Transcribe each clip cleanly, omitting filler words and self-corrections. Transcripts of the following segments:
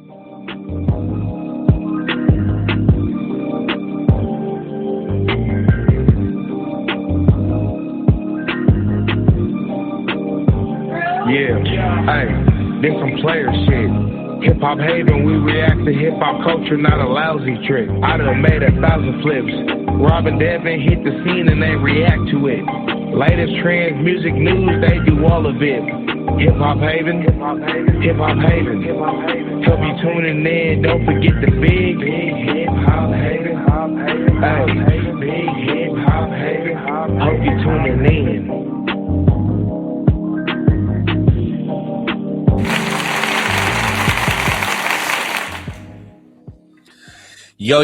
Yeah, hey, this some player shit. HipHopHaven, we react to hip-hop culture, not a lousy trick. I done made 1,000 flips. Robin Devin hit the scene and they react to it. Latest trends, music news, they do all of it. HipHopHaven, HipHopHaven. Hope you tuning in, don't forget the big HipHopHaven. Hey, big HipHopHaven. Hope you tuning in. Yo,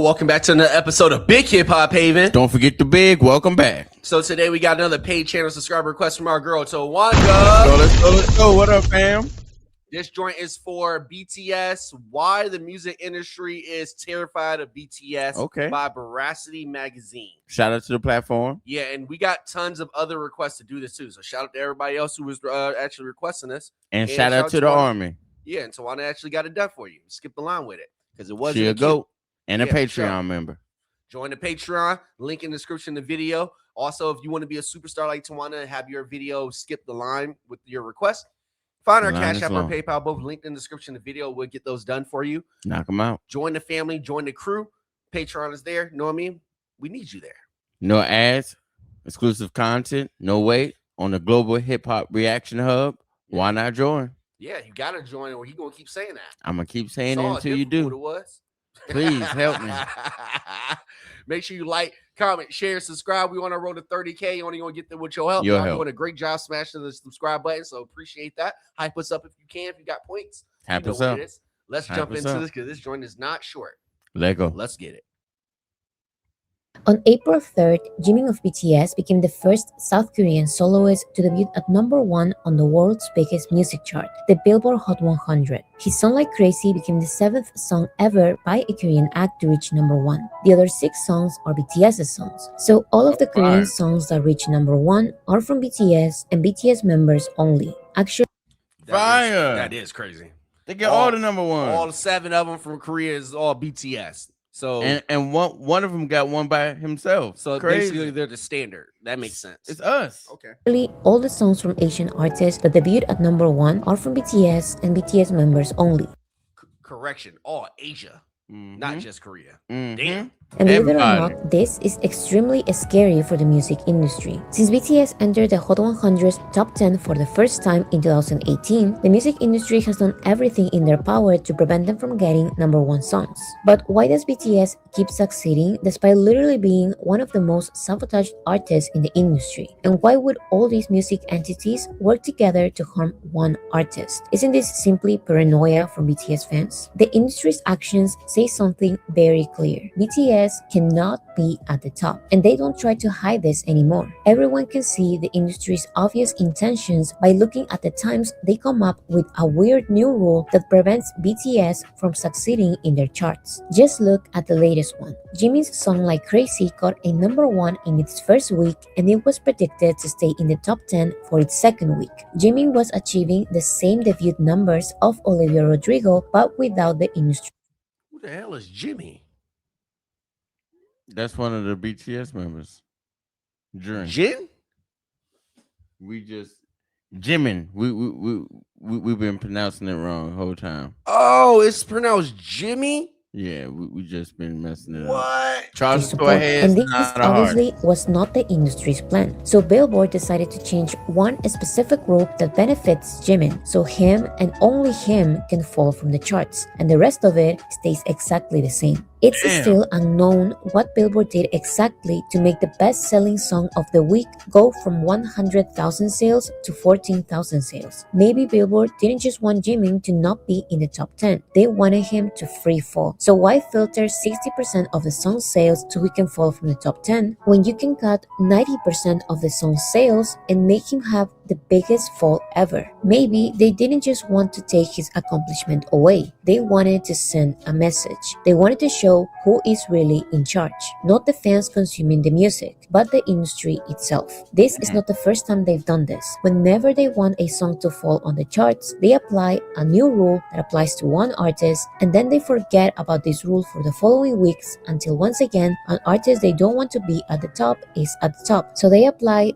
welcome back to another episode of Big Hip Hop Haven. Don't forget the big, welcome back. So today we got another paid channel subscriber request from our girl, Tawanda. Let's go. What up, fam? This joint is for BTS. Why the music industry is terrified of BTS. Okay. By Veracity Magazine. Shout out to the platform. Yeah, and we got tons of other requests to do this too. So shout out to everybody else who was actually requesting this. And shout out to the army. Yeah, and Tawanda actually got it done for you. Skip the line with it. Because it wasn't She a GOAT and a Patreon sure. member. Join the Patreon. Link in the description of the video. Also, if you want to be a superstar like Tawanda and have your video skip the line with your request, find our Cash App or PayPal, both linked in the description of the video. We'll get those done for you. Knock them out. Join the family. Join the crew. Patreon is there. Know what I mean? We need you there. No ads, exclusive content, no wait on the Global Hip Hop Reaction Hub. Why not join? Yeah, you got to join or he's going to keep saying that. I'm going to keep saying it until you do. What it was. Please help me. Make sure you like, comment, share, subscribe. We want to roll to 30K. You only going to get there with your help. Your Y'all help. doing a great job smashing the subscribe button, so appreciate that. Hype us up if you can, if you got points. Hype us up. Let's Hype jump us into up. this because this joint is not short. Let go. Let's get it. On April 3rd, Jimin of BTS became the first South Korean soloist to debut at #1 on the world's biggest music chart, the Billboard Hot 100. His song Like Crazy became the 7th song ever by a Korean act to reach #1. The other 6 songs are BTS's songs. So all of the Korean songs that reach #1 are from BTS and BTS members only. Actually, That is crazy. They get all the #1. All 7 of them from Korea is all BTS. So and one of them got one by himself. So crazy. basically they're the standard. That makes sense. It's us. Okay. all the songs from Asian artists that debuted at #1 are from BTS and BTS members only. Correction. All Asia. Not just Korea. Mm-hmm. Damn. And believe it or not, this is extremely scary for the music industry. Since BTS entered the Hot 100's top 10 for the first time in 2018, the music industry has done everything in their power to prevent them from getting #1 songs. But why does BTS keep succeeding despite literally being one of the most sabotaged artists in the industry? And why would all these music entities work together to harm one artist? Isn't this simply paranoia from BTS fans? The industry's actions say something very clear. BTS cannot be at the top, and they don't try to hide this anymore. Everyone can see the industry's obvious intentions by looking at the times they come up with a weird new rule that prevents BTS from succeeding in their charts. Just look at the latest one. Jimin's song Like Crazy got a #1 in its first week, and it was predicted to stay in the top 10 for its second week. Jimin was achieving the same debut numbers of Olivia Rodrigo, but without the industry. Who the hell is Jimmy? That's one of the BTS members. Jin? We just Jimin. We've been pronouncing it wrong the whole time. Oh, it's pronounced Jimmy? Yeah, we just been messing it up. What? Charles, go Support. ahead. And this obviously was not the industry's plan. So Billboard decided to change one specific rule that benefits Jimin, so him and only him can fall from the charts, and the rest of it stays exactly the same. It's still unknown what Billboard did exactly to make the best-selling song of the week go from 100,000 sales to 14,000 sales. Maybe Billboard didn't just want Jimin to not be in the top 10. They wanted him to free fall. So why filter 60% of the song's sales so he can fall from the top 10 when you can cut 90% of the song's sales and make him have the biggest fall ever? Maybe they didn't just want to take his accomplishment away. They wanted to send a message. They wanted to show show who is really in charge. Not the fans consuming the music, but the industry itself. This is not the first time they've done this. Whenever they want a song to fall on the charts, they apply a new rule that applies to one artist, and then they forget about this rule for the following weeks until once again, an artist they don't want to be at the top is at the top. So they apply.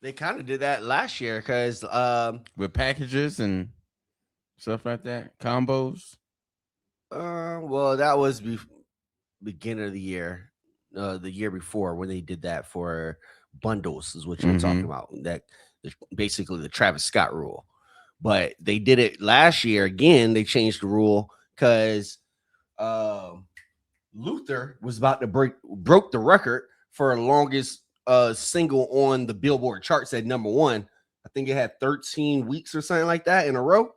They kind of did that last year because with packages and stuff like that, combos. Well, that was beginning of the year before when they did that for bundles is what you're talking about. That basically the Travis Scott rule. But they did it last year again. They changed the rule because Luther was about to broke the record for the longest single on the Billboard charts at #1. I think it had 13 weeks or something like that in a row.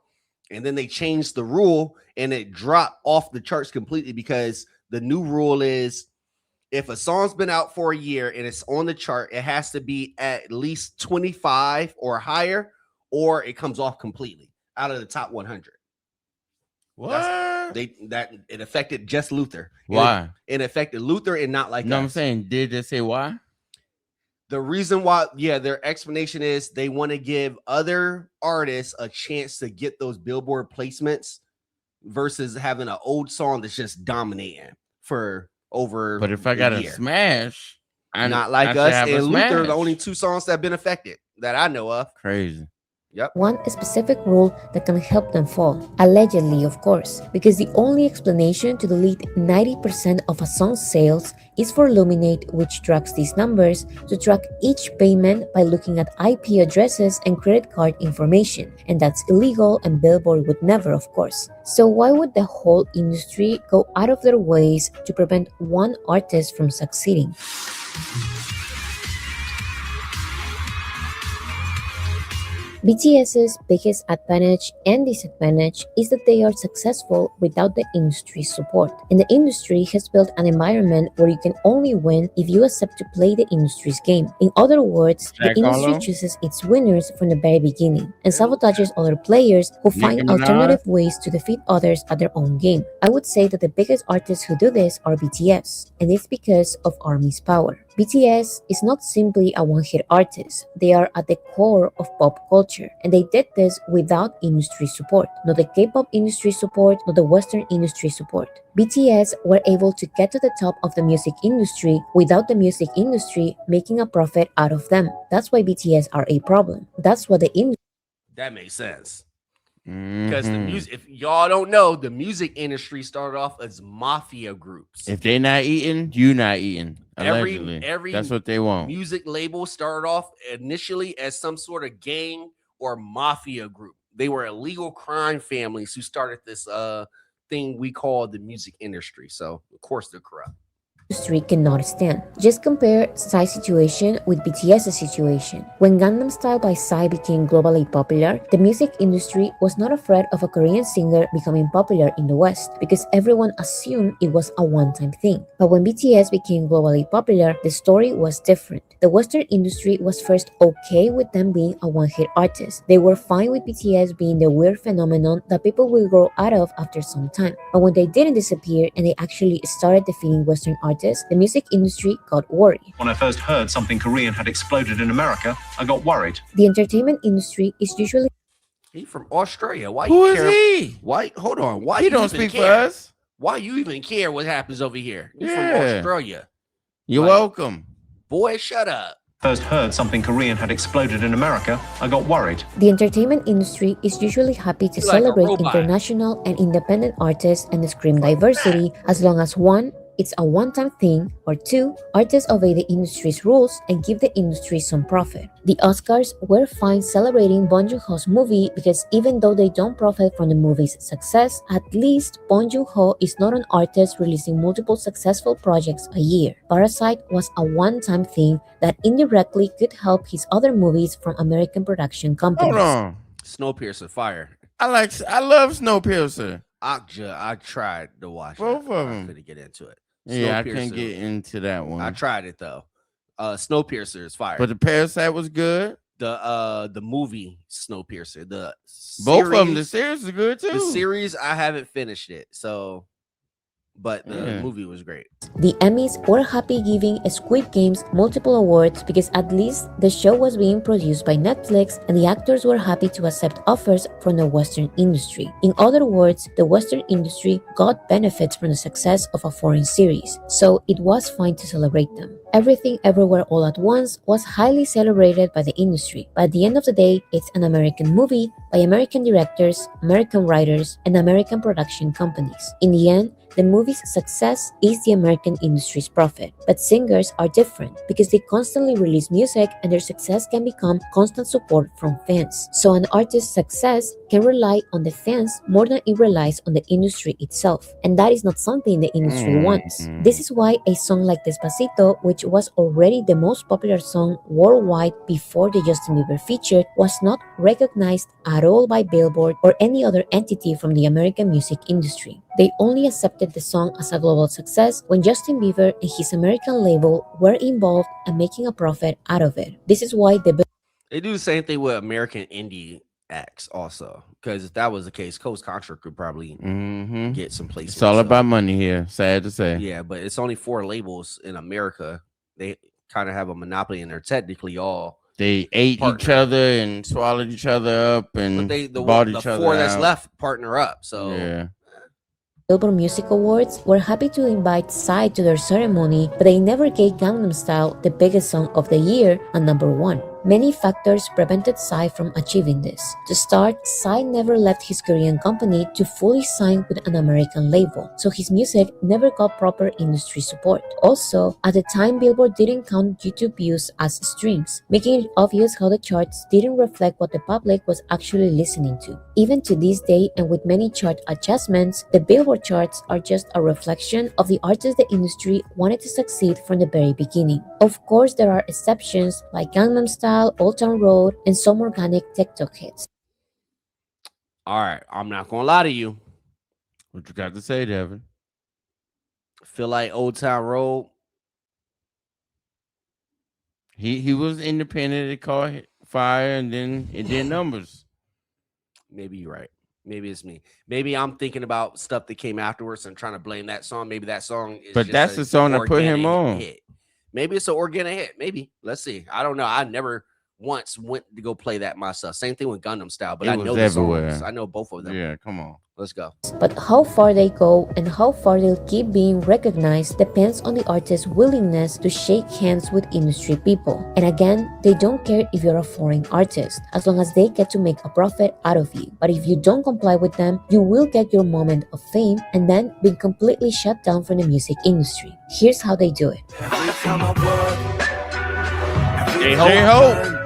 And then they changed the rule and it dropped off the charts completely because the new rule is if a song's been out for a year and it's on the chart, it has to be at least 25 or higher, or it comes off completely out of the top 100. What? It affected just Luther. Why? It affected Luther and not like No, us. I'm saying, did they say why? The reason why, their explanation is they want to give other artists a chance to get those Billboard placements versus having an old song that's just dominating for over. But if I got a smash, not like us and Luther, the only two songs that have been affected that I know of. Crazy. Yep. One specific rule that can help them fall. Allegedly, of course, because the only explanation to delete 90% of a song's sales is for Luminate, which tracks these numbers, to track each payment by looking at IP addresses and credit card information. And that's illegal and Billboard would never, of course. So why would the whole industry go out of their ways to prevent one artist from succeeding? BTS's biggest advantage and disadvantage is that they are successful without the industry's support. And the industry has built an environment where you can only win if you accept to play the industry's game. In other words, the industry chooses its winners from the very beginning and sabotages other players who find alternative ways to defeat others at their own game. I would say that the biggest artists who do this are BTS, and it's because of ARMY's power. BTS is not simply a one-hit artist. They are at the core of pop culture, and they did this without industry support. Not the K-pop industry support, not the Western industry support. BTS were able to get to the top of the music industry without the music industry making a profit out of them. That's why BTS are a problem. That's what the industry... That makes sense. Because the music, if y'all don't know, the music industry started off as mafia groups. If they're not eating, you not eating. Every that's what they want. Music label started off initially as some sort of gang or mafia group. They were illegal crime families who started this thing we call the music industry. So of course they're corrupt. Industry cannot stand. Just compare Psy's situation with BTS's situation. When Gangnam Style by Psy became globally popular, the music industry was not afraid of a Korean singer becoming popular in the West because everyone assumed it was a one-time thing. But when BTS became globally popular, the story was different. The Western industry was first okay with them being a one-hit artist. They were fine with BTS being the weird phenomenon that people will grow out of after some time. But when they didn't disappear and they actually started defeating Western artists, the music industry got worried. When I first heard something Korean had exploded in America, I got worried. The entertainment industry is usually... He's from Australia. Why Who you care? is he? Why? Hold on. Why He you don't even speak care? for us. Why you even care what happens over here? You're from Yeah. Australia. You're Like, welcome. Boy, shut up. First heard something Korean had exploded in America, I got worried. The entertainment industry is usually happy to You're like a celebrate robot. international and independent artists and scream diversity as long as 1. It's a one-time thing, or 2. Artists obey the industry's rules and give the industry some profit. The Oscars were fine celebrating Bong Joon-ho's movie because even though they don't profit from the movie's success, at least Bong Joon-ho is not an artist releasing multiple successful projects a year. Parasite was a one-time thing that indirectly could help his other movies from American production companies. Hold on. Snowpiercer, fire. I love Snowpiercer. I tried to watch Both it. of I them. couldn't get into it. Yeah, I couldn't Snowpiercer, get into that one. I tried it though. Snowpiercer is fire. But the Parasite was good. The movie Snowpiercer, the Both of them. The series- series is good too. the series I haven't finished it, so but the movie was great. The Emmys were happy giving Squid Games multiple awards because at least the show was being produced by Netflix and the actors were happy to accept offers from the Western industry. In other words, the Western industry got benefits from the success of a foreign series, so it was fine to celebrate them. Everything Everywhere All at Once was highly celebrated by the industry, but at the end of the day, it's an American movie by American directors, American writers, and American production companies. In the end, the movie's success is the American industry's profit. But singers are different because they constantly release music and their success can become constant support from fans. So an artist's success can rely on the fans more than it relies on the industry itself. And that is not something the industry wants. This is why a song like Despacito, which was already the most popular song worldwide before the Justin Bieber feature, was not recognized at all by Billboard or any other entity from the American music industry. They only accepted the song as a global success when Justin Bieber and his American label were involved and making a profit out of it. This is why they do the same thing with American indie acts also, because if that was the case, Coast Contra could probably get some placements. It's all about money here, sad to say. Yeah, but it's only 4 labels in America. They kind of have a monopoly and they're technically all they ate each other and swallowed each other up and bought each other 4 that's out. left partner up. So yeah. Billboard Music Awards were happy to invite Psy to their ceremony, but they never gave Gangnam Style, the biggest song of the year, a number 1. Many factors prevented Psy from achieving this. To start, Psy never left his Korean company to fully sign with an American label, so his music never got proper industry support. Also, at the time, Billboard didn't count YouTube views as streams, making it obvious how the charts didn't reflect what the public was actually listening to. Even to this day, and with many chart adjustments, the Billboard charts are just a reflection of the artists the industry wanted to succeed from the very beginning. Of course, there are exceptions like Gangnam Style, Old Town Road, and some organic TikTok hits. All right, I'm not gonna lie to you. What you got to say, Devin? Feel like Old Town Road. He was independent. It caught fire, and then it did numbers. Maybe you're right. Maybe it's me. Maybe I'm thinking about stuff that came afterwards and trying to blame that song. Maybe that song is but that's the song that put him on. Hit. Maybe it's an organic hit. Maybe. Let's see. I don't know. I never once went to go play that myself. Same thing with Gundam Style, but I know the songs. I know both of them. Yeah, come on. Let's go. But how far they go and how far they'll keep being recognized depends on the artist's willingness to shake hands with industry people. And again, they don't care if you're a foreign artist, as long as they get to make a profit out of you. But if you don't comply with them, you will get your moment of fame and then be completely shut down from the music industry. Here's how they do it. J-Hope.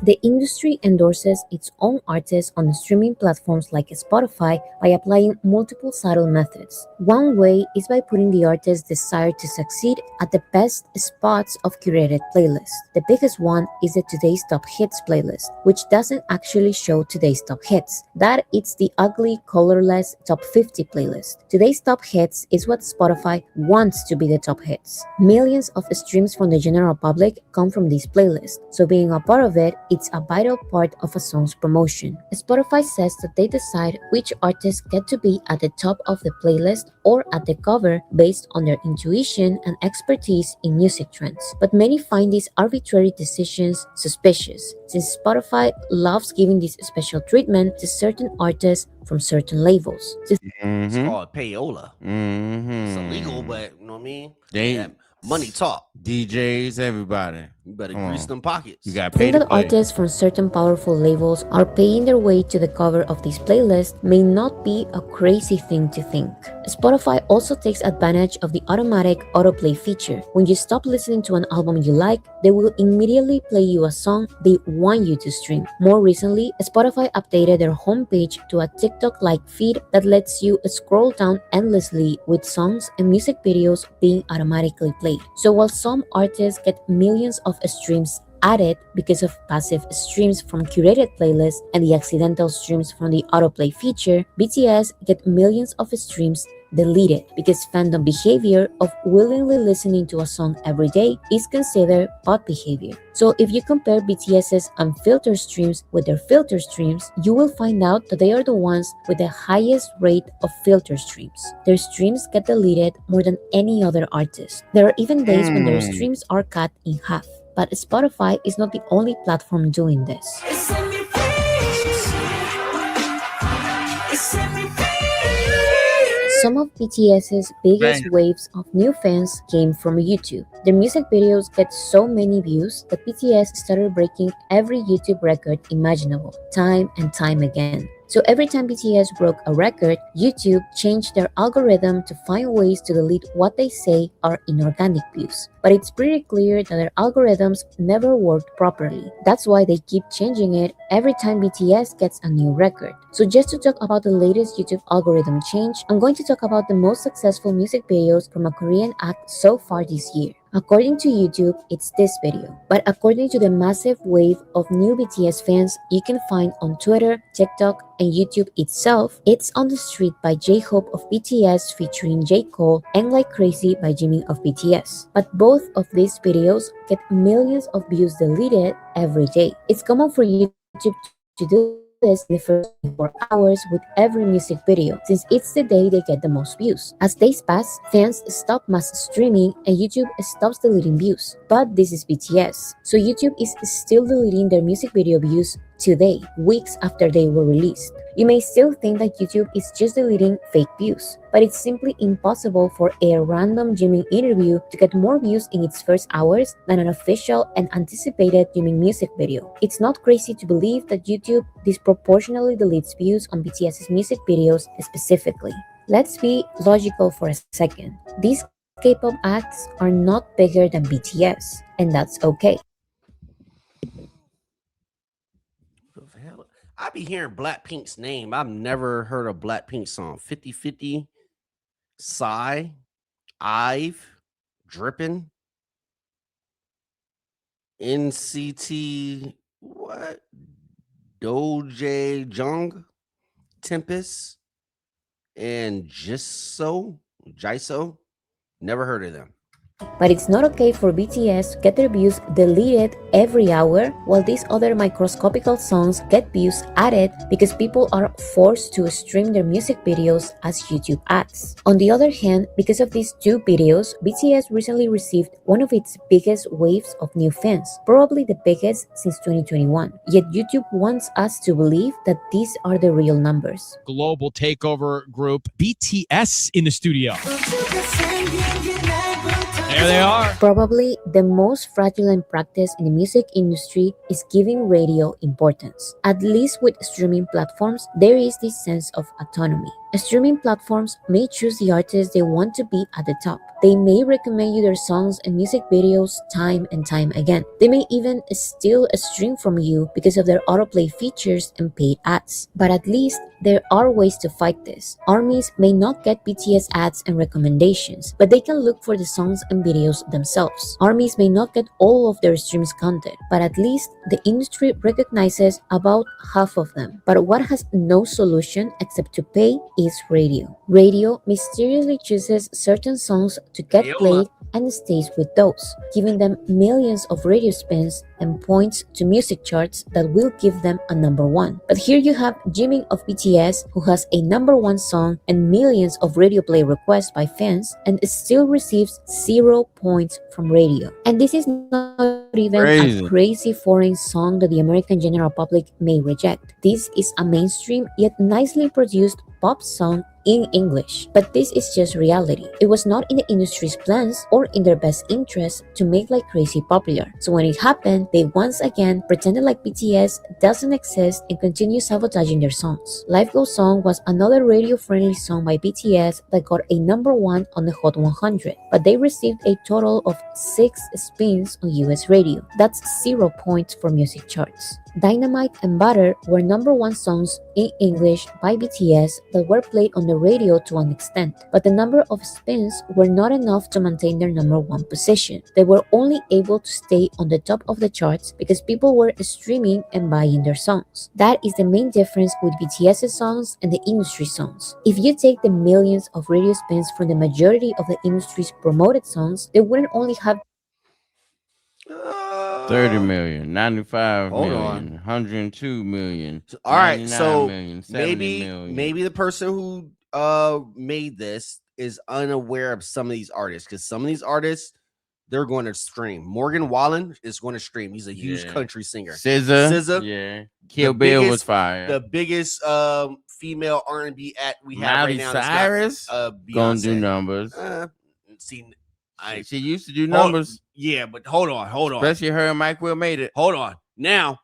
The industry endorses its own artists on streaming platforms like Spotify by applying multiple subtle methods. One way is by putting the artist's desire to succeed at the best spots of curated playlists. The biggest one is the Today's Top Hits playlist, which doesn't actually show today's top hits. That it's the ugly, colorless Top 50 playlist. Today's Top Hits is what Spotify wants to be the top hits. Millions of streams from the general public come from this playlist, so being a part of it, it's a vital part of a song's promotion. Spotify says that they decide which artists get to be at the top of the playlist or at the cover based on their intuition and expertise in music trends. But many find these arbitrary decisions suspicious, since Spotify loves giving this special treatment to certain artists from certain labels. It's called payola. It's illegal, but you know what I mean? Money talk. DJs, everybody. You better grease them pockets. You got to pay to play. Artists from certain powerful labels are paying their way to the cover of this playlist may not be a crazy thing to think. Spotify also takes advantage of the automatic autoplay feature. When you stop listening to an album you like, they will immediately play you a song they want you to stream. More recently, Spotify updated their homepage to a TikTok-like feed that lets you scroll down endlessly with songs and music videos being automatically played. So while some artists get millions of streams added because of passive streams from curated playlists and the accidental streams from the autoplay feature, BTS get millions of streams deleted because fandom behavior of willingly listening to a song every day is considered bot behavior. So if you compare BTS's unfiltered streams with their filter streams, you will find out that they are the ones with the highest rate of filter streams. Their streams get deleted more than any other artist. There are even days when their streams are cut in half. But Spotify is not the only platform doing this. Some of BTS's biggest waves of new fans came from YouTube. Their music videos get so many views that BTS started breaking every YouTube record imaginable, time and time again. So every time BTS broke a record, YouTube changed their algorithm to find ways to delete what they say are inorganic views. But it's pretty clear that their algorithms never worked properly. That's why they keep changing it every time BTS gets a new record. So just to talk about the latest YouTube algorithm change, I'm going to talk about the most successful music videos from a Korean act so far this year. According to YouTube, it's this video. But according to the massive wave of new BTS fans you can find on Twitter, TikTok, and YouTube itself, it's On the Street by J-Hope of BTS featuring J. Cole and Like Crazy by Jimin of BTS. But both of these videos get millions of views deleted every day. It's common for YouTube to do this in the first 24 hours with every music video, since it's the day they get the most views. As days pass, fans stop mass streaming and YouTube stops deleting views. But this is BTS, so YouTube is still deleting their music video views today, weeks after they were released. You may still think that YouTube is just deleting fake views, but it's simply impossible for a random Jimin interview to get more views in its first hours than an official and anticipated Jimin music video. It's not crazy to believe that YouTube disproportionately deletes views on BTS's music videos specifically. Let's be logical for a second. These K-pop acts are not bigger than BTS, and that's okay. I be hearing Blackpink's name. I've never heard a Blackpink song. 50/50, Psy, Ive, Drippin', NCT, what? Doje Jung, Tempest, and Jisoo. Never heard of them. But it's not okay for BTS to get their views deleted every hour, while these other microscopical songs get views added because people are forced to stream their music videos as YouTube ads. On the other hand, because of these two videos, BTS recently received one of its biggest waves of new fans, probably the biggest since 2021. Yet YouTube wants us to believe that these are the real numbers. Global takeover group BTS in the studio. There they are. Probably the most fraudulent practice in the music industry is giving radio importance. At least with streaming platforms, there is this sense of autonomy. Streaming platforms may choose the artists they want to be at the top. They may recommend you their songs and music videos time and time again. They may even steal a stream from you because of their autoplay features and paid ads. But at least there are ways to fight this. Armies may not get BTS ads and recommendations, but they can look for the songs and videos themselves. Armies may not get all of their streams counted, but at least the industry recognizes about half of them. But what has no solution except to pay is radio. Radio mysteriously chooses certain songs to get played and stays with those, giving them millions of radio spins and points to music charts that will give them a number one. But here you have Jimin of BTS, who has a number one song and millions of radio play requests by fans and still receives 0 points from radio. And this is not even a crazy foreign song that the American general public may reject. This is a mainstream yet nicely produced pop song in English. But this is just reality. It was not in the industry's plans or in their best interest to make Like Crazy popular. So when it happened, they once again pretended like BTS doesn't exist and continue sabotaging their songs. Life Goes On was another radio-friendly song by BTS that got a number one on the Hot 100, but they received a total of 6 spins on US radio. That's 0 points for music charts. Dynamite and Butter were #1 songs in English by BTS that were played on the radio to an extent, but the number of spins were not enough to maintain their #1 position. They were only able to stay on the top of the charts because people were streaming and buying their songs. That is the main difference with BTS's songs and the industry songs. If you take the millions of radio spins from the majority of the industry's promoted songs, they wouldn't only have 30 million, 95 Hold million, on. 102 million. All right, 99 so million, 70 million. maybe the person who made this is unaware of some of these artists, because some of these artists, they're going to stream. Morgan Wallen is going to stream. He's a huge country singer. SZA, yeah. Kill Bill was fire. The biggest female R&B act we have Miley right now. Cyrus gonna do numbers. She used to do numbers. Yeah, but hold on. Especially her and Mike Will made it. Hold on. Now,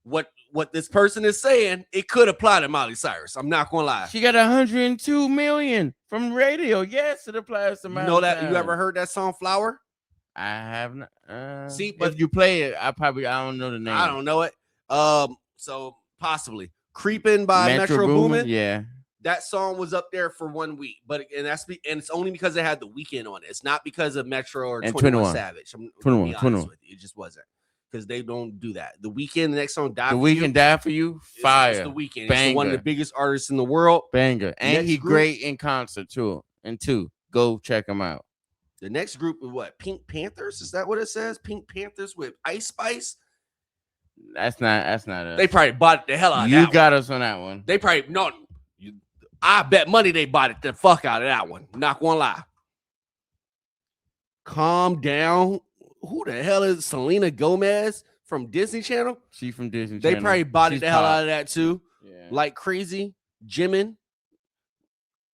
what this person is saying, it could apply to Miley Cyrus. I'm not gonna lie. She got 102 million from radio. Yes, it applies to Miley. You know that? You ever heard that song "Flower"? I have not. See, but if you play it, I don't know the name. I don't know it. So possibly "Creepin'" by Metro Boomin. Yeah. That song was up there for 1 week, and it's only because it had The Weeknd on it. It's not because of Metro or 21 Savage. I'm 21. With you. It just wasn't, because they don't do that. The Weeknd, the next song, "Die." The Weeknd, "Die for You," fire. It's The Weeknd. It's one of the biggest artists in the world. Banger, and he's great in concert too. And go check him out. The next group is what? Pink Panthers? Is that what it says? Pink Panthers with Ice Spice. That's not us. They probably bought the hell out of that. You got us on that one. They probably no. I bet money they bought it the fuck out of that one. Not gonna lie. Calm Down. Who the hell is Selena Gomez from Disney Channel? She from Disney They Channel. probably bought the hell out of that too. Yeah. Like crazy. Jimin.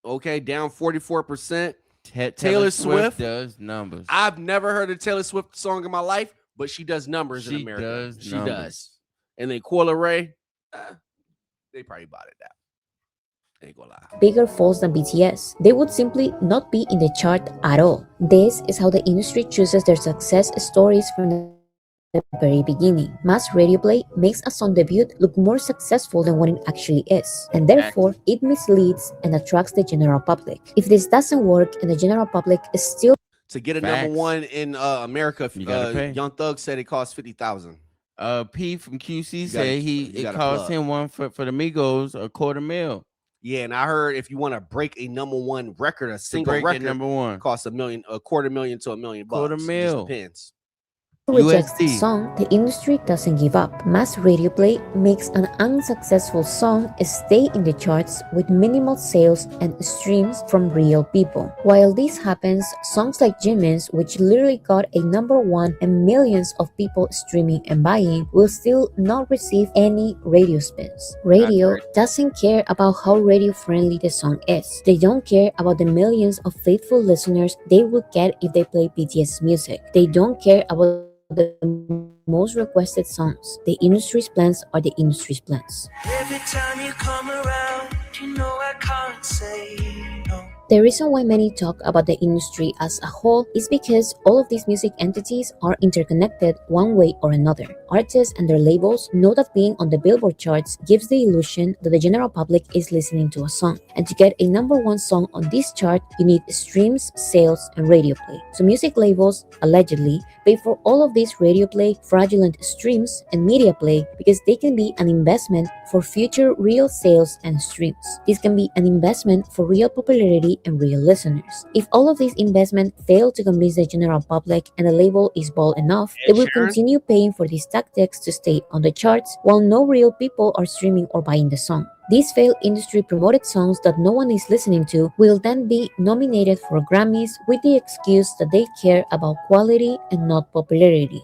Okay, down 44%. Taylor Swift does numbers. I've never heard a Taylor Swift song in my life, but she does numbers in America. She does. And then Coi Leray, they probably bought it out. Ain't gonna lie. Bigger falls than BTS. They would simply not be in the chart at all. This is how the industry chooses their success stories from the very beginning. Mass radio play makes a song debut look more successful than what it actually is, and therefore it misleads and attracts the general public. If this doesn't work and the general public is still to get a #1 in America, Young Thug said it cost $50,000. P from QC said it cost him one for the Migos $250,000. Yeah, and I heard if you want to break a #1 record, a single record, #1 costs $250,000 to $1 million. It just depends. rejects the song, the industry doesn't give up. Mass radio play makes an unsuccessful song stay in the charts with minimal sales and streams from real people. While this happens, songs like Jimin's, which literally got a #1 and millions of people streaming and buying, will still not receive any radio spins. Radio doesn't care about how radio-friendly the song is. They don't care about the millions of faithful listeners they would get if they play BTS music. They don't care about the most requested songs. The industry's plans are the industry's plans. Every time you come around, you know I can't say no. The reason why many talk about the industry as a whole is because all of these music entities are interconnected one way or another. Artists and their labels know that being on the Billboard charts gives the illusion that the general public is listening to a song. And to get a #1 song on this chart, you need streams, sales, and radio play. So music labels, allegedly, pay for all of this radio play, fraudulent streams, and media play because they can be an investment for future real sales and streams. This can be an investment for real popularity and real listeners. If all of these investments fail to convince the general public and the label is bold enough, they will continue paying for these tactics to stay on the charts while no real people are streaming or buying the song. These failed industry promoted songs that no one is listening to will then be nominated for Grammys with the excuse that they care about quality and not popularity.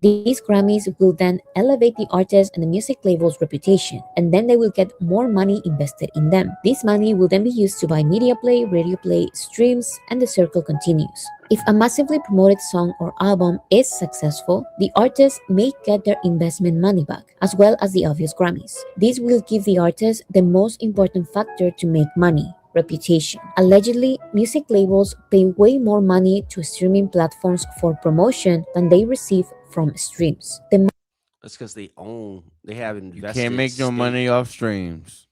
These Grammys will then elevate the artist and the music label's reputation, and then they will get more money invested in them. This money will then be used to buy media play, radio play, streams, and the circle continues. If a massively promoted song or album is successful, the artist may get their investment money back, as well as the obvious Grammys. This will give the artist the most important factor to make money: reputation. Allegedly, music labels pay way more money to streaming platforms for promotion than they receive from streams. That's because they have You invested. can't make no money off streams.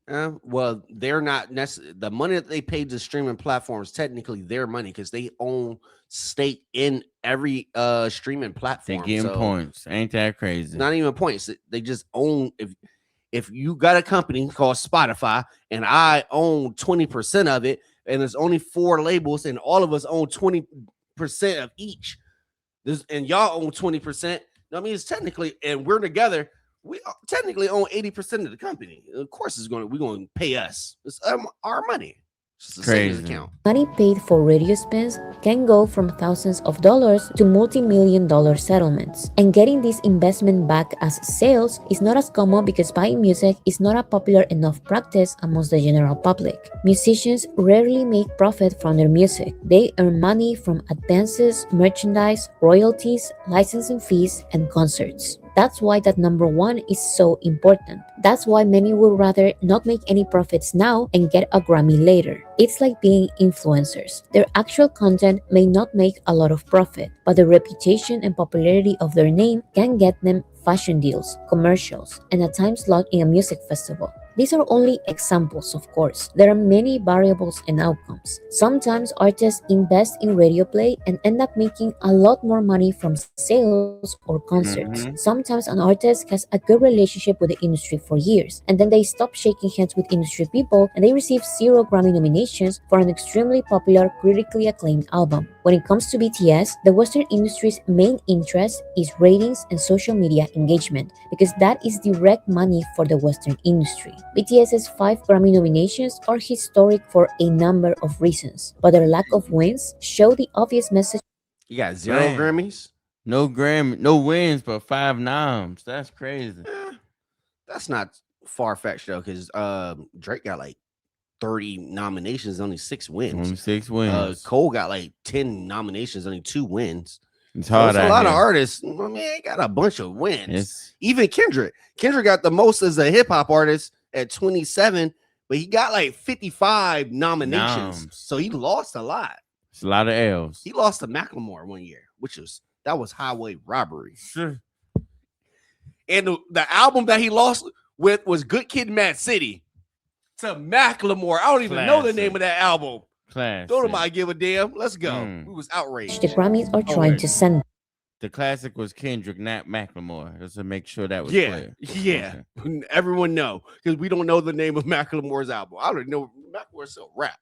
Well, they're not necessarily the money that they paid to streaming platforms. Technically, their money because they own stake in every streaming They platform. getting So points. Ain't that crazy? not even points. They just own. If you got a company called Spotify and I own 20% of it, and there's only 4 labels, and all of us own 20% of each, and y'all own 20%. That means technically, and we're together, we technically own 80% of the company. Of course, we're going to pay us. It's our money. It's just a savings account. Money paid for radio spins can go from thousands of dollars to multi-million-dollar settlements. And getting this investment back as sales is not as common because buying music is not a popular enough practice amongst the general public. Musicians rarely make profit from their music. They earn money from advances, merchandise, royalties, licensing fees, and concerts. That's why that number 1 is so important. That's why many would rather not make any profits now and get a Grammy later. It's like being influencers. Their actual content may not make a lot of profit, but the reputation and popularity of their name can get them fashion deals, commercials, and a time slot in a music festival. These are only examples, of course. There are many variables and outcomes. Sometimes artists invest in radio play and end up making a lot more money from sales or concerts. Sometimes an artist has a good relationship with the industry for years, and then they stop shaking hands with industry people and they receive 0 Grammy nominations for an extremely popular, critically acclaimed album. When it comes to BTS, the Western industry's main interest is ratings and social media engagement, because that is direct money for the Western industry. BTS's 5 Grammy nominations are historic for a number of reasons, but their lack of wins show the obvious message. You got 0 Man. Grammys? No wins, but 5 noms. That's crazy. That's not far-fetched, though, because Drake got like 30 nominations, only 6 wins. Only 6 wins. Cole got like 10 nominations, only 2 wins. It's hard. There's a lot of artists. I mean, they got a bunch of wins. It's, Even Kendrick. Kendrick got the most as a hip-hop artist at 27, but he got like 55 nominations. So he lost a lot. It's a lot of L's. He lost to Macklemore one year, that was highway robbery. Sure. And the album that he lost with was Good Kid, Mad City to Macklemore. I don't even know the name of that album. Classic. Don't nobody give a damn. Let's go. We was outraged. The Grammys are trying to send. The classic was Kendrick, not Macklemore. Just to make sure that was clear. Yeah. Okay. Everyone know, because we don't know the name of Macklemore's album. I don't know. Macklemore still rap.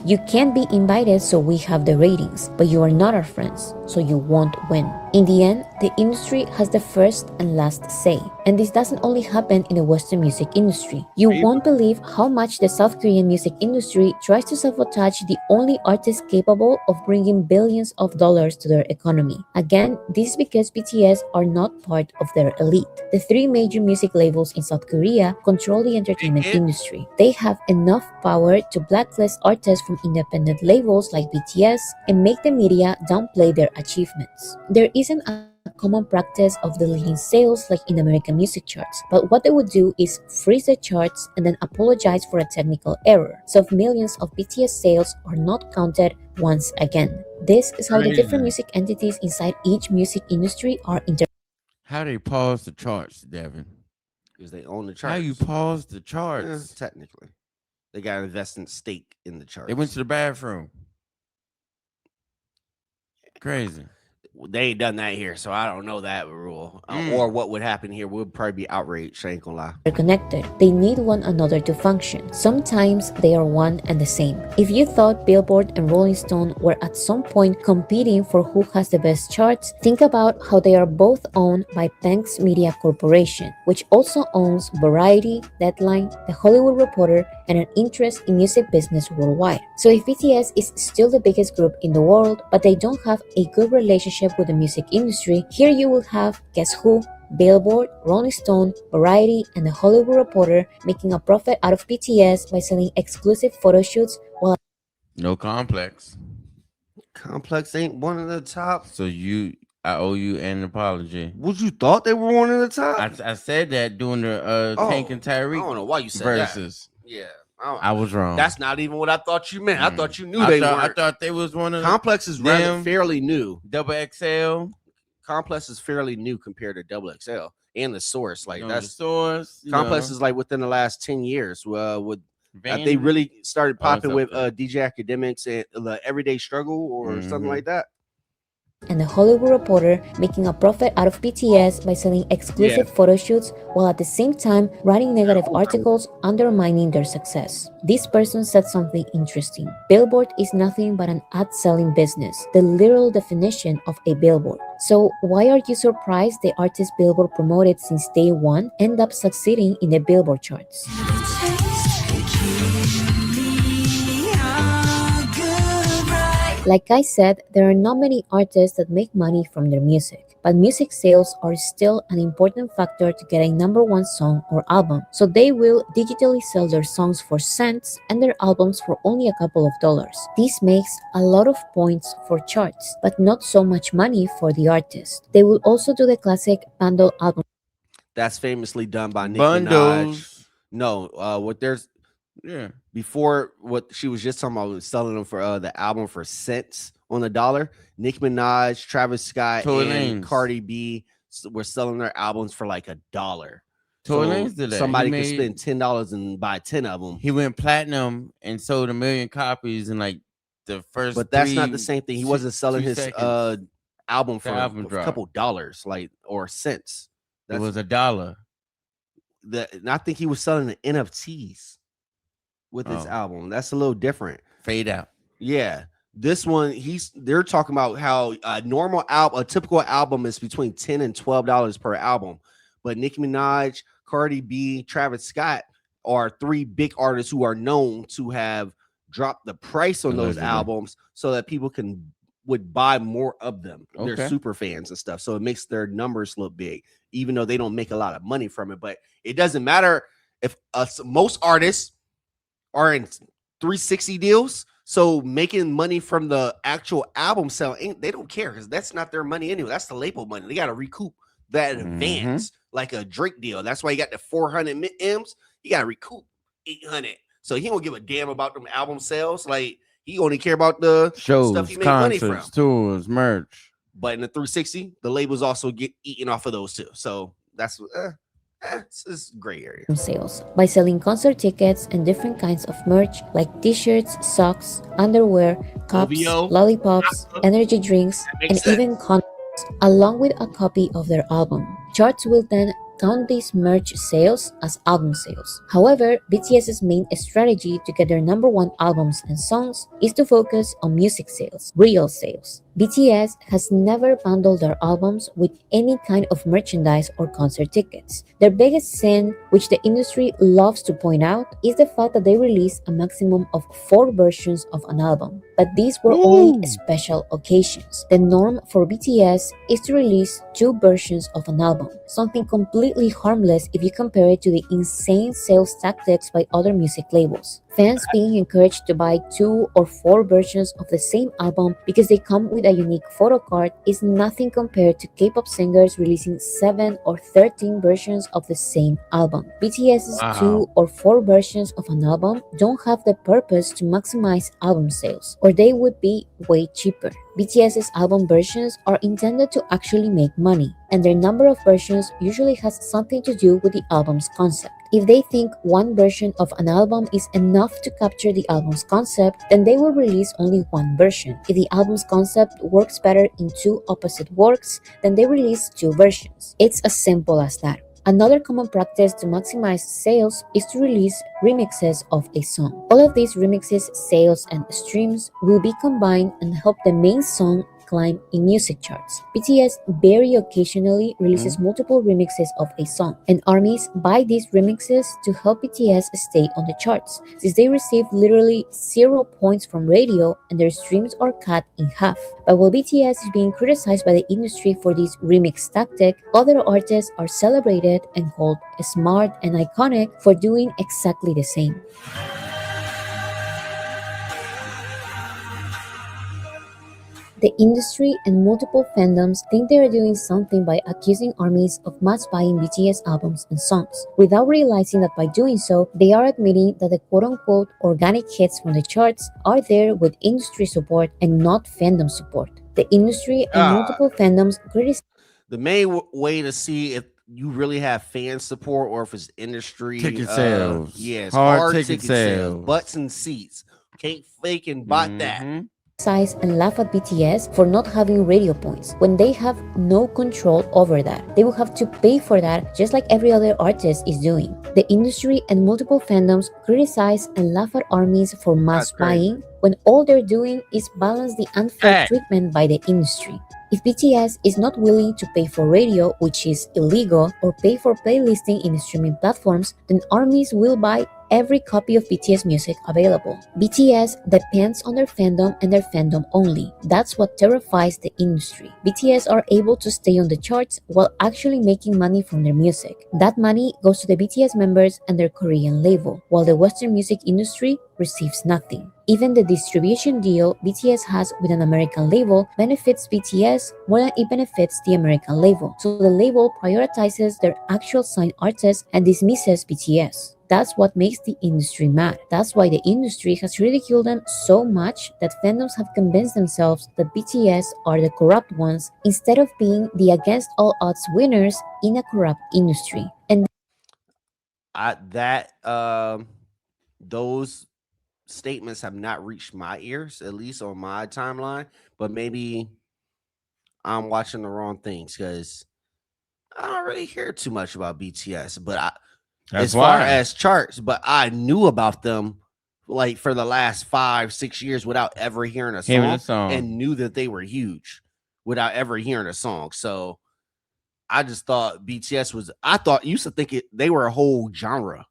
You can't be invited, so we have the ratings, but you are not our friends, so you won't win. In the end, the industry has the first and last say, and this doesn't only happen in the Western music industry. You won't believe how much the South Korean music industry tries to sabotage the only artist capable of bringing billions of dollars to their economy. Again, this is because BTS are not part of their elite. The 3 major music labels in South Korea control the entertainment industry. They have enough power to blacklist artists from independent labels like BTS and make the media downplay their achievements. There isn't a common practice of deleting sales like in American music charts, but what they would do is freeze the charts and then apologize for a technical error, so millions of BTS sales are not counted once again. This is how the different music entities inside each music industry are How they pause the charts, Devin? Because they own the charts. How you pause the charts? Technically. They got an investment stake in the charts. They went to the bathroom. Crazy. They ain't done that here, so I don't know that rule. Or what would happen here. We'll probably be outraged. I ain't gonna lie. They're connected. They need one another to function. Sometimes they are one and the same. If you thought Billboard and Rolling Stone were at some point competing for who has the best charts, think about how they are both owned by Banks Media Corporation, which also owns Variety, Deadline, The Hollywood Reporter, and an interest in music business worldwide. So if BTS is still the biggest group in the world, but they don't have a good relationship with the music industry, here you will have Guess Who, Billboard, Rolling Stone, Variety, and The Hollywood Reporter making a profit out of BTS by selling exclusive photo shoots while no Complex. Complex ain't one of the top. So I owe you an apology. What you thought they were one of the top? I said that during the Tank and Tyreek. I don't know why you said versus. That. Yeah. I was wrong. That's not even what I thought you meant. I thought you knew they weren't. I thought they was one of Complex is fairly new. Double XL. Complex is fairly new compared to Double XL and the Source. Like The that's Source. Complex is like within the last 10 years. With they Vanity. really started popping up with there. DJ Academics and the Everyday Struggle or something like that. And The Hollywood Reporter, making a profit out of BTS by selling exclusive photo shoots while at the same time writing negative articles undermining their success. This person said something interesting. Billboard is nothing but an ad-selling business, the literal definition of a billboard. So why are you surprised the artists Billboard promoted since day one end up succeeding in the Billboard charts? Like I said, there are not many artists that make money from their music, but music sales are still an important factor to get a #1 song or album, so they will digitally sell their songs for cents and their albums for only a couple of dollars. This makes a lot of points for charts, but not so much money for the artist. They will also do the classic bundle album. That's famously done by Nicki Bundles. Minaj. No, what there's before what she was just talking about was selling them for the album for cents on the dollar. Nicki Minaj, Travis Scott, and Cardi B were selling their albums for like $1. Tory Lanez did that. Somebody could spend $10 and buy 10 of them. He went platinum and sold 1 million copies in like the first. But that's not the same thing. He wasn't selling his album for album a couple dollars, like or cents. It was $1. And I think he was selling the NFTs with his album. That's a little different. Fade out. Yeah. This one, they're talking about how a typical album is between $10 and $12 per album. But Nicki Minaj, Cardi B, Travis Scott are 3 big artists who are known to have dropped the price on those albums so that people would buy more of them. Okay. They're super fans and stuff. So it makes their numbers look big, even though they don't make a lot of money from it. But it doesn't matter if most artists are in 360 deals, so making money from the actual album sale, they don't care because that's not their money anyway. That's the label money. They got to recoup that in advance, like a Drake deal. That's why you got the 400 M's. You got to recoup 800. So he don't give a damn about them album sales. Like he only care about the shows, stuff he make money from, tours, merch. But in the 360, the labels also get eaten off of those too. So that's it's gray area. Sales by selling concert tickets and different kinds of merch like t-shirts, socks, underwear, cups, lollipops, energy drinks, and even condoms, along with a copy of their album. Charts will then count these merch sales as album sales. However, BTS's main strategy to get their #1 albums and songs is to focus on music sales, real sales. BTS has never bundled their albums with any kind of merchandise or concert tickets. Their biggest sin, which the industry loves to point out, is the fact that they release a maximum of 4 versions of an album. But these were only special occasions. The norm for BTS is to release 2 versions of an album, something completely harmless if you compare it to the insane sales tactics by other music labels. Fans being encouraged to buy 2 or 4 versions of the same album because they come with a unique photo card is nothing compared to K-pop singers releasing 7 or 13 versions of the same album. BTS's 2 or 4 versions of an album don't have the purpose to maximize album sales, or they would be way cheaper. BTS's album versions are intended to actually make money, and their number of versions usually has something to do with the album's concept. If they think 1 version of an album is enough to capture the album's concept, then they will release only 1 version. If the album's concept works better in 2 opposite works, then they release 2 versions. It's as simple as that. Another common practice to maximize sales is to release remixes of a song. All of these remixes, sales, and streams will be combined and help the main song climb in music charts. BTS very occasionally releases multiple remixes of a song, and ARMYs buy these remixes to help BTS stay on the charts, since they receive literally 0 points from radio and their streams are cut in half. But while BTS is being criticized by the industry for this remix tactic, other artists are celebrated and called smart and iconic for doing exactly the same. The industry and multiple fandoms think they are doing something by accusing ARMYs of mass buying BTS albums and songs, without realizing that by doing so, they are admitting that the quote-unquote organic hits from the charts are there with industry support and not fandom support. The industry and multiple fandoms criticize. The main way to see if you really have fan support or if it's industry Ticket sales. Yes, hard ticket sales. butts and seats. Can't fake and bot that. Criticize and laugh at BTS for not having radio points when they have no control over that. They will have to pay for that just like every other artist is doing. The industry and multiple fandoms criticize and laugh at armies for mass buying when all they're doing is balance the unfair treatment by the industry. If BTS is not willing to pay for radio, which is illegal, or pay for playlisting in streaming platforms, then armies will buy every copy of BTS music available. BTS depends on their fandom and their fandom only. That's what terrifies the industry. BTS are able to stay on the charts while actually making money from their music. That money goes to the BTS members and their Korean label, while the Western music industry receives nothing. Even the distribution deal BTS has with an American label benefits BTS more than it benefits the American label. So the label prioritizes their actual signed artists and dismisses BTS. That's what makes the industry mad. That's why the industry has ridiculed them so much that fandoms have convinced themselves that BTS are the corrupt ones instead of being the against all odds winners in a corrupt industry. And those statements have not reached my ears, at least on my timeline, but maybe I'm watching the wrong things because I don't really hear too much about BTS, but as far as charts, but I knew about them like for the last 5-6 years without ever hearing a song, and knew that they were huge without ever hearing a song. So I just thought BTS was, used to think they were a whole genre,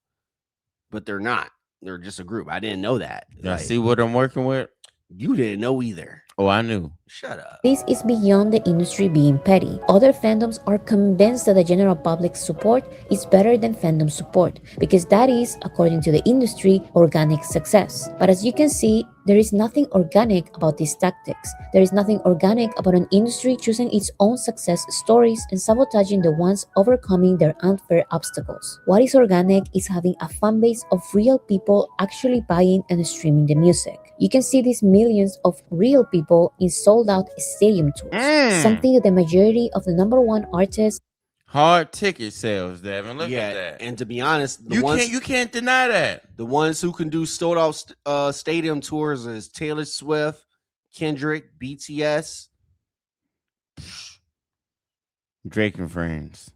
but they're not. They're just a group. I didn't know that. Y'all see what I'm working with? You didn't know either. Oh, I knew. Shut up. this is beyond the industry being petty. Other fandoms are convinced that the general public's support is better than fandom support because that is, according to the industry, organic success. But as you can see, there is nothing organic about these tactics. There is nothing organic about an industry choosing its own success stories and sabotaging the ones overcoming their unfair obstacles. What is organic is having a fan base of real people actually buying and streaming the music. You can see these millions of real people in sold-out stadium tours, something that the majority of the #1 artists hard ticket sales, Devin. Look at that. And to be honest, you can't deny that. The ones who can do sold out stadium tours is Taylor Swift, Kendrick, BTS, Drake and friends.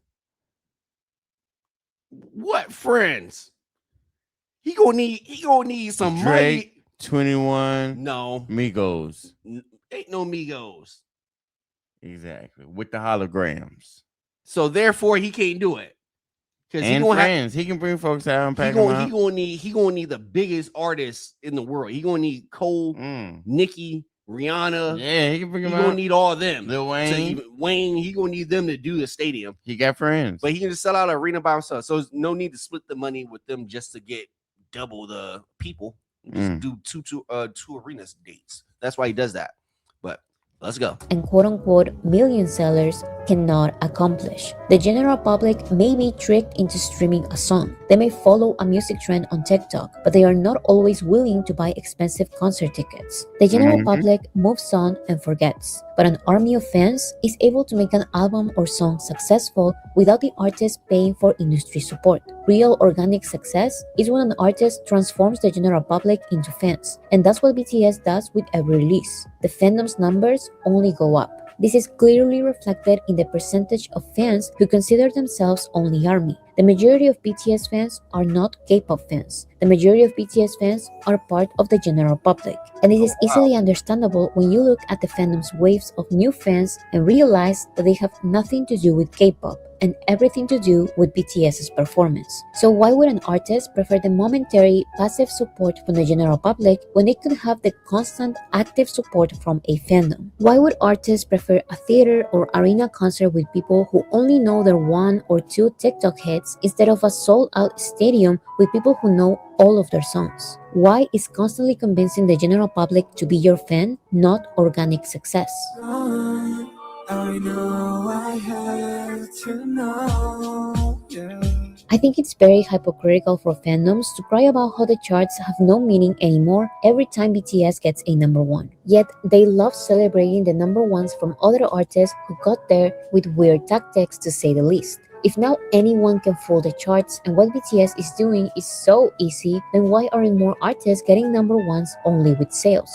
What friends? He gonna need some Drake, money. 21. No, Migos. Ain't no Migos. Exactly. With the holograms. So therefore, he can't do it. And friends. He can bring folks out and pack them out. He gonna need the biggest artists in the world. He gonna need Cole, Nicki, Rihanna. Yeah, he can bring them out. He gonna need all of them. Lil Wayne. Wayne, he gonna need them to do the stadium. He got friends. But he can just sell out an arena by himself. So there's no need to split the money with them just to get double the people. Just do two arenas dates. That's why he does that. But let's go. and quote-unquote million sellers cannot accomplish. The general public may be tricked into streaming a song. They may follow a music trend on TikTok, but they are not always willing to buy expensive concert tickets. The general public moves on and forgets, but an army of fans is able to make an album or song successful without the artist paying for industry support. Real organic success is when an artist transforms the general public into fans, and that's what BTS does with every release. The fandom's numbers only go up. This is clearly reflected in the percentage of fans who consider themselves only ARMY. The majority of BTS fans are not K-pop fans. The majority of BTS fans are part of the general public. And this is easily understandable when you look at the fandom's waves of new fans and realize that they have nothing to do with K-pop and everything to do with BTS's performance. So why would an artist prefer the momentary passive support from the general public when they could have the constant active support from a fandom? Why would artists prefer a theater or arena concert with people who only know their 1 or 2 TikTok hits instead of a sold-out stadium with people who know all of their songs? Why is constantly convincing the general public to be your fan not organic success? I know I had to know, yeah. I think it's very hypocritical for fandoms to cry about how the charts have no meaning anymore every time BTS gets a number one. Yet, they love celebrating the number ones from other artists who got there with weird tactics, to say the least. If now anyone can fool the charts and what BTS is doing is so easy, then why aren't more artists getting number ones only with sales?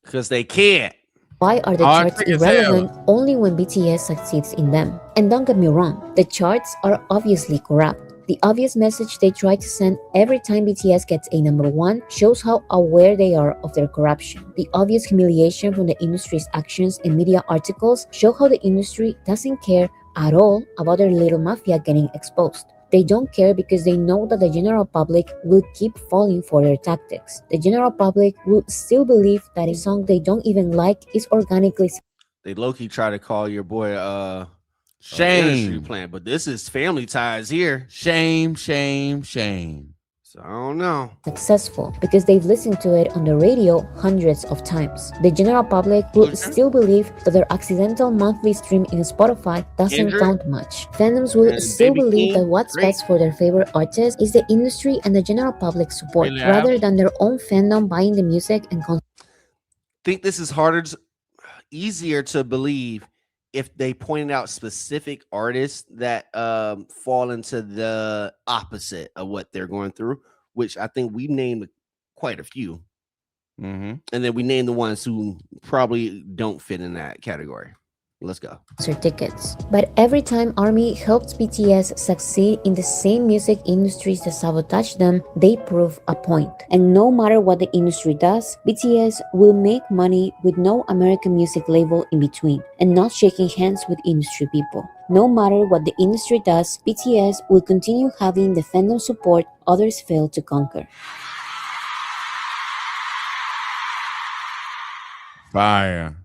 Because they can't. Why are the charts irrelevant only when BTS succeeds in them? And don't get me wrong, the charts are obviously corrupt. The obvious message they try to send every time BTS gets a number one shows how aware they are of their corruption. The obvious humiliation from the industry's actions and media articles show how the industry doesn't care at all about their little mafia getting exposed. They don't care because they know that the general public will keep falling for their tactics. The general public will still believe that a song they don't even like is organically. They low-key try to call your boy Shame. Plan, but this is family ties here. Shame, shame, shame. So I don't know. Successful because they've listened to it on the radio hundreds of times. The general public will still believe that their accidental monthly stream in Spotify doesn't count much. Fandoms will still believe that what's best for their favorite artist is the industry and the general public support, rather than their own fandom buying the music and content. Think this is easier to believe if they pointed out specific artists that fall into the opposite of what they're going through, which I think we named quite a few. Mm-hmm. And then we named the ones who probably don't fit in that category. Let's go. Tickets. But every time ARMY helps BTS succeed in the same music industries that sabotage them, they prove a point. And no matter what the industry does, BTS will make money with no American music label in between, and not shaking hands with industry people. No matter what the industry does, BTS will continue having the fandom support others fail to conquer. Fire.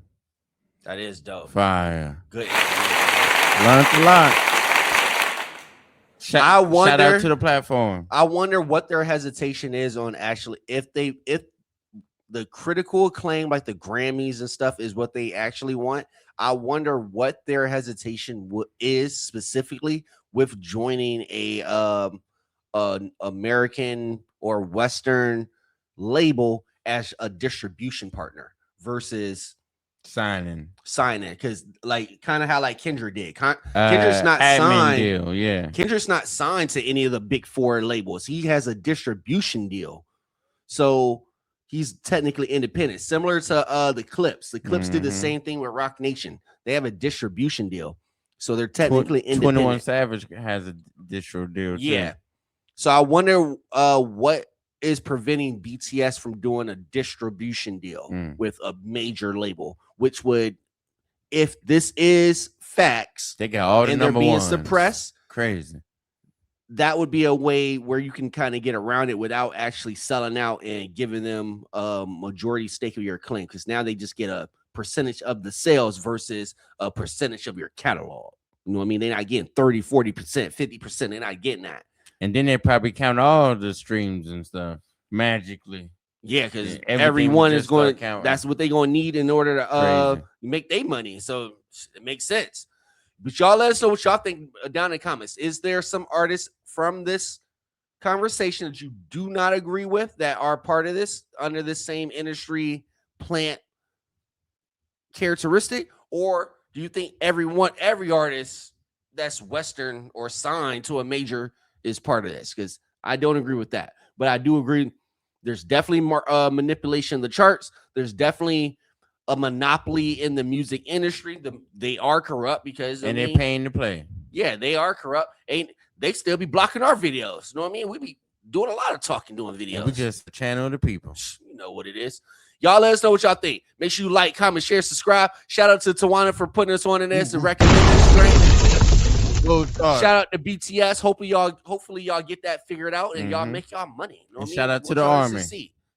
That is dope. Fire. Good. Learned a lot. Shout out to the platform. I wonder what their hesitation is on actually if the critical acclaim like the Grammys and stuff is what they actually want. I wonder what their hesitation is specifically with joining a American or Western label as a distribution partner versus signing because like kind of how like Kendrick did. Kendrick's not signed. Deal, yeah. Kendrick's not signed to any of the big four labels. He has a distribution deal, so he's technically independent. Similar to the Clips. The Clips did the same thing with Rock Nation. They have a distribution deal, so they're technically independent. 21 Savage has a distro deal. Yeah. Too. So I wonder what is preventing BTS from doing a distribution deal with a major label, which would, if this is facts, they got all the and number they're being ones. suppressed, crazy. That would be a way where you can kind of get around it without actually selling out and giving them a majority stake of your claim, because now they just get a percentage of the sales versus a percentage of your catalog. You know what I mean? They're not getting 30, 40%, 50%. They're not getting that. And then they probably count all the streams and stuff magically. Yeah, because everyone is going. That's what they're going to need in order to make their money. So it makes sense. But y'all let us know what y'all think down in the comments. Is there some artists from this conversation that you do not agree with that are part of this under this same industry plant characteristic, or do you think every artist that's Western or signed to a major is part of this? Because I don't agree with that, but I do agree there's definitely more manipulation of the charts. There's definitely a monopoly in the music industry. They are corrupt because they're paying to play. Yeah, they are corrupt. They still be blocking our videos. You know what I mean? We be doing a lot of talking, doing videos. And we just channel the people. You know what it is. Y'all let us know what y'all think. Make sure you like, comment, share, subscribe. Shout out to Tawana for putting us on in this and recommending this great. Shout out to BTS. Hopefully y'all get that figured out and y'all make y'all money. You know shout out to the Army.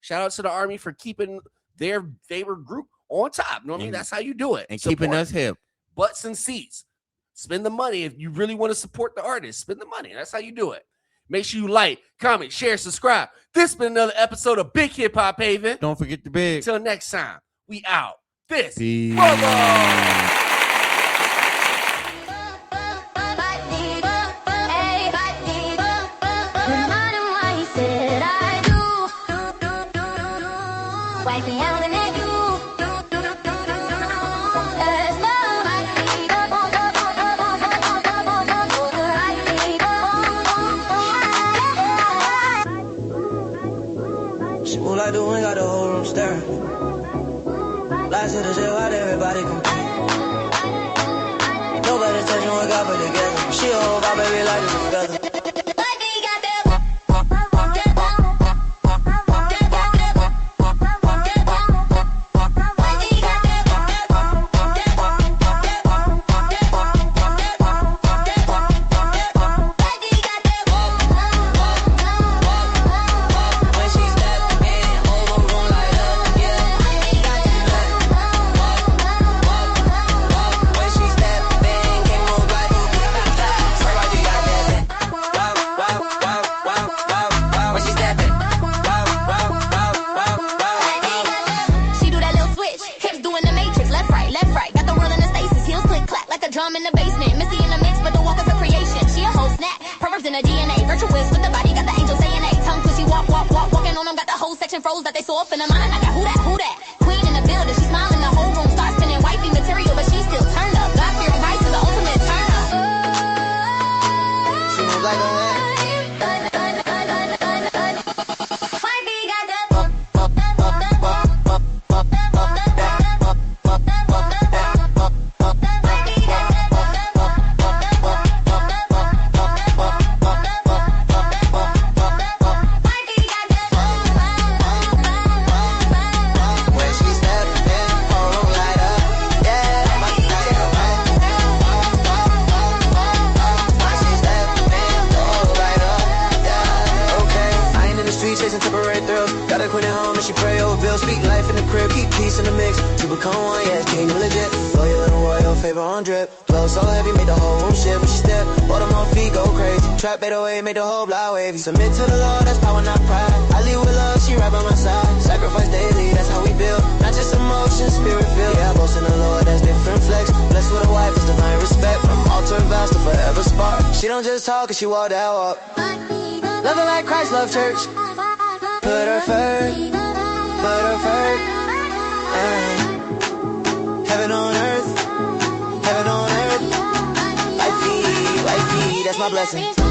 Shout out to the Army for keeping their favorite group on top. You know what I mean? That's how you do it. And keeping us hip. Butts and seats. Spend the money. If you really want to support the artist, spend the money. That's how you do it. Make sure you like, comment, share, subscribe. This has been another episode of BigHipHopHaven. Don't forget the big. Until next time, we out. This. Wifey, I'm the net you. All I do ain't got the whole room staring. Lies to the jail, out everybody compare. Nobody's touching what God put together. She a whole vibe, baby, like it's a feather. In the basement, Missy in the mix, but the walk is a creation. She a whole snap, perverts in her DNA, virtuous with the body, got the angel saying A. Tongue twisty, walking on them, got the whole section froze that they saw up in the mind. I got who that? Queen in the building, she smiling, the whole room starts spinning. Wifey material, but she still turned up. God fear vice is the ultimate turn up. She moves like a man. Got a queen at home and she pray over bills. Speak life in the crib, keep peace in the mix. To become one, yeah, king legit. Loyal and royal, favor on drip. Flow so heavy, made the whole room shit when she step. Bottom on feet, go crazy. Trap bait away, made the whole block wavy. Submit to the Lord, that's power, not pride. I lead with love, she right by my side. Sacrifice daily, that's how we build. Not just emotion, spirit filled. Yeah, I boast in the Lord, that's different flex. Blessed with a wife, is divine respect. From altar vows to forever spark. She don't just talk, she walk that walk. Love her like Christ, love church. Put her first. Heaven on earth. Wifey, that's my blessing.